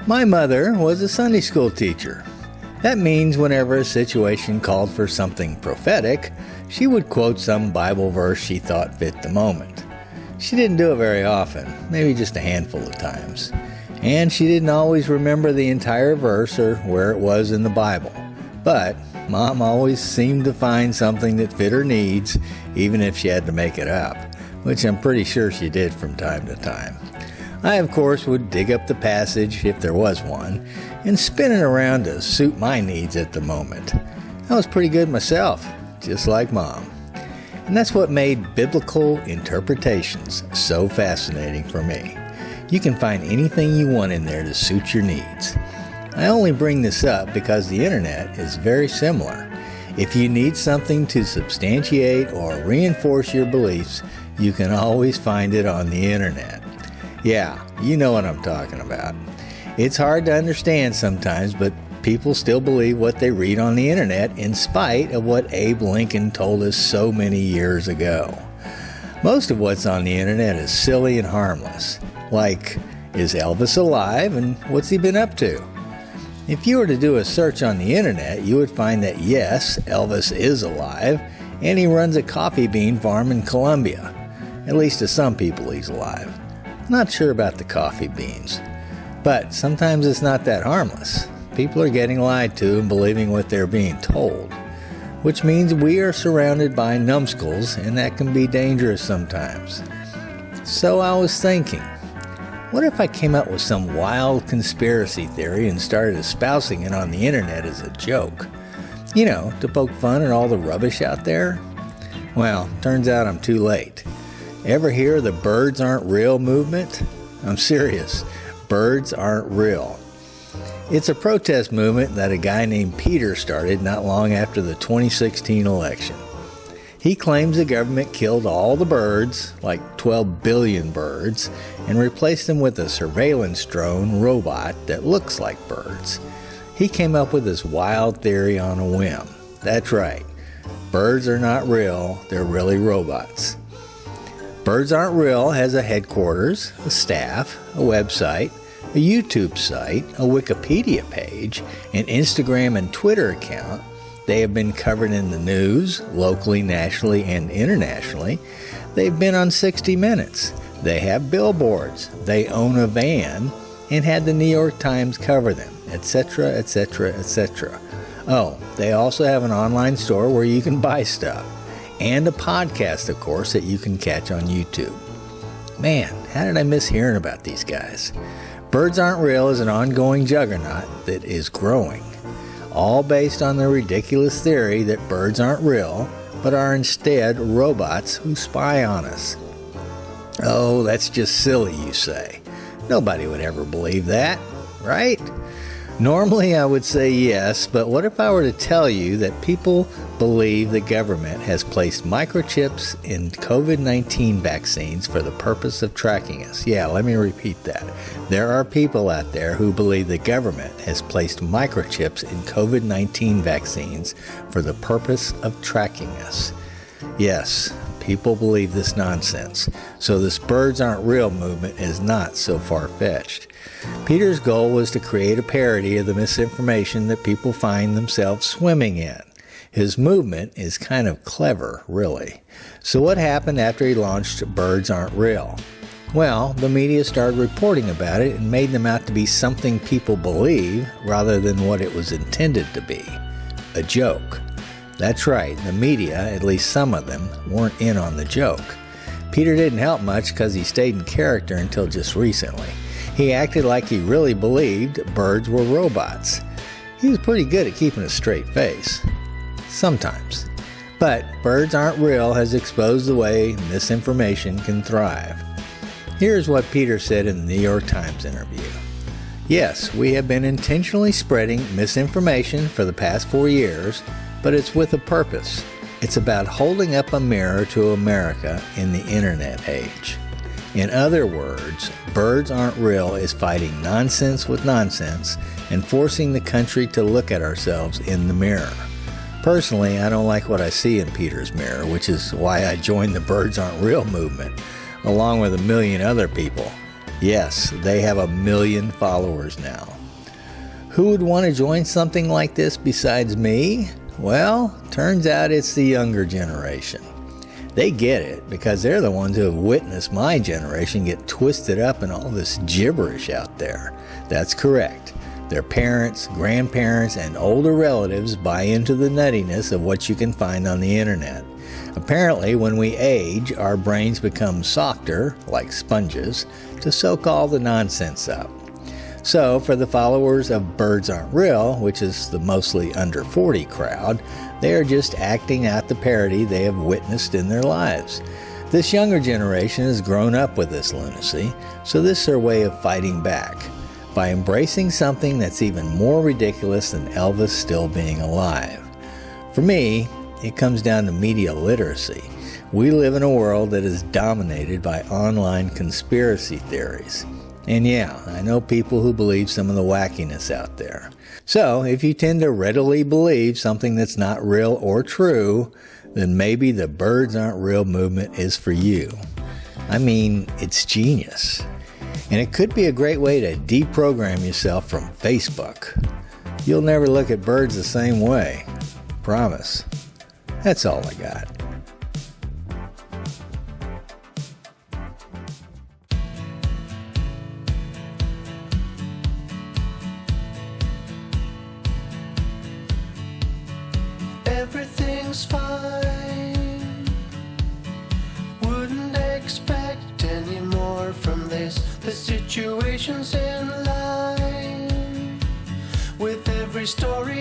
My mother was a Sunday school teacher. That means whenever a situation called for something prophetic, she would quote some Bible verse she thought fit the moment. She didn't do it very often, maybe just a handful of times. And she didn't always remember the entire verse or where it was in the Bible. But Mom always seemed to find something that fit her needs, even if she had to make it up, which I'm pretty sure she did from time to time. I, of course, would dig up the passage, if there was one, and spin it around to suit my needs at the moment. I was pretty good myself, just like Mom. And that's what made biblical interpretations so fascinating for me. You can find anything you want in there to suit your needs. I only bring this up because the internet is very similar. If you need something to substantiate or reinforce your beliefs, you can always find it on the internet. Yeah, you know what I'm talking about. It's hard to understand sometimes, but people still believe what they read on the internet in spite of what Abe Lincoln told us so many years ago. Most of what's on the internet is silly and harmless. Like, is Elvis alive and what's he been up to? If you were to do a search on the internet, you would find that yes, Elvis is alive, and he runs a coffee bean farm in Colombia. At least to some people he's alive. Not sure about the coffee beans. But sometimes it's not that harmless. People are getting lied to and believing what they're being told. Which means we are surrounded by numbskulls, and that can be dangerous sometimes. So I was thinking, what if I came up with some wild conspiracy theory and started espousing it on the internet as a joke? You know, to poke fun at all the rubbish out there? Well, turns out I'm too late. Ever hear the birds aren't real movement? I'm serious. Birds aren't real. It's a protest movement that a guy named Peter started not long after the 2016 election. He claims the government killed all the birds, like 12 billion birds, and replaced them with a surveillance drone robot that looks like birds. He came up with this wild theory on a whim. That's right. Birds are not real, they're really robots. Birds Aren't Real has a headquarters, a staff, a website, a YouTube site, a Wikipedia page, an Instagram and Twitter account. They have been covered in the news, locally, nationally, and internationally. They've been on 60 Minutes. They have billboards. They own a van and had the New York Times cover them, etc., etc., etc. Oh, they also have an online store where you can buy stuff. And a podcast, of course, that you can catch on YouTube. Man, how did I miss hearing about these guys? Birds Aren't Real is an ongoing juggernaut that is growing, all based on the ridiculous theory that birds aren't real, but are instead robots who spy on us. Oh, that's just silly, you say. Nobody would ever believe that, right? Normally I would say yes, but what if I were to tell you that people believe the government has placed microchips in COVID-19 vaccines for the purpose of tracking us? Yeah, let me repeat that. There are people out there who believe the government has placed microchips in COVID-19 vaccines for the purpose of tracking us. Yes, people believe this nonsense, so this Birds Aren't Real movement is not so far-fetched. Peter's goal was to create a parody of the misinformation that people find themselves swimming in. His movement is kind of clever, really. So what happened after he launched Birds Aren't Real? Well, the media started reporting about it and made them out to be something people believe rather than what it was intended to be. A joke. That's right, the media, at least some of them, weren't in on the joke. Peter didn't help much because he stayed in character until just recently. He acted like he really believed birds were robots. He was pretty good at keeping a straight face. Sometimes. But Birds Aren't Real has exposed the way misinformation can thrive. Here's what Peter said in the New York Times interview. Yes, we have been intentionally spreading misinformation for the past 4 years, but it's with a purpose. It's about holding up a mirror to America in the internet age. In other words, Birds Aren't Real is fighting nonsense with nonsense and forcing the country to look at ourselves in the mirror. Personally, I don't like what I see in Peter's mirror, which is why I joined the Birds Aren't Real movement, along with 1 million other people. Yes, they have 1 million followers now. Who would want to join something like this besides me? Well, turns out it's the younger generation. They get it because they're the ones who have witnessed my generation get twisted up in all this gibberish out there. That's correct. Their parents, grandparents, and older relatives buy into the nuttiness of what you can find on the internet. Apparently, when we age, our brains become softer, like sponges, to soak all the nonsense up. So, for the followers of Birds Aren't Real, which is the mostly under 40 crowd, they are just acting out the parody they have witnessed in their lives. This younger generation has grown up with this lunacy, so this is their way of fighting back, by embracing something that's even more ridiculous than Elvis still being alive. For me, it comes down to media literacy. We live in a world that is dominated by online conspiracy theories. And yeah, I know people who believe some of the wackiness out there. So, if you tend to readily believe something that's not real or true, then maybe the Birds Aren't Real movement is for you. I mean, it's genius. And it could be a great way to deprogram yourself from Facebook. You'll never look at birds the same way. Promise. That's all I got. Everything's fine. Wouldn't expect any more from this. The situation's in line. With every story